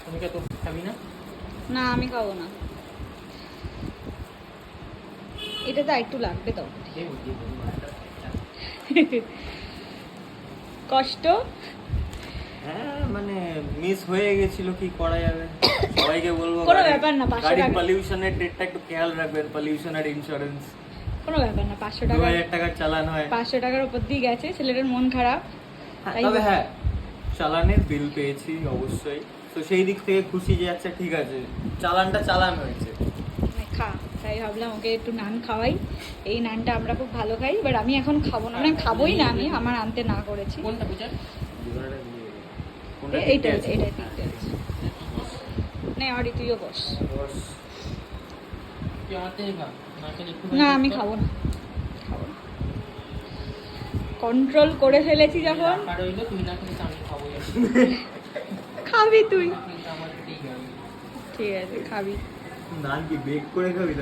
তুমি কে তো খাবি না? না আমি খাবো না, এটা তো একটু লাগবে তো। কষ্ট। হ্যাঁ মানে মিস হয়ে গেছিল, কি করা যাবে। সবাইকে বলবো কোনো ব্যাপার না, 500 গাড়ির টাকা। পলিউশনের ডেটটা একটু খেয়াল রাখবেন, পলিউশন আর ইন্স্যুরেন্স। কোনো ব্যাপার না, 500 টাকা, 2000 টাকার চালান হয়। 500 টাকার উপর দিয়ে গেছে, ছেলেটার মন খারাপ। তাই তবে হ্যাঁ, চালানের বিল পেয়েছি অবশ্যই, তো সেই দিক থেকে খুশি যে আচ্ছা ঠিক আছে চালানটা চালান হয়েছে। খা, তাই ভাবলাম ওকে একটু নান খাওয়াই। এই নানটা আমরা খুব ভালো খাই, বাট আমি এখন খাবো না, মানে আমি খাবোই না, আমি আমার আনতে না করেছি। কোনটা বুঝার? কোনটা এইটা ঠিক আছে? এইটা ঠিক আছে। নে অরি তুইও বস। তুই আমার থেকে খা, না খেলে একটু না আমি খাবো না, খাবো না, কন্ট্রোল করে ফেলেছি যখন। আর রইলো তুই না খেলে তো আমি খাবো। খাবি তুই? আমার খেতেই হবে। ঠিক আছে খাবি। নান কি বেক করে খাবি?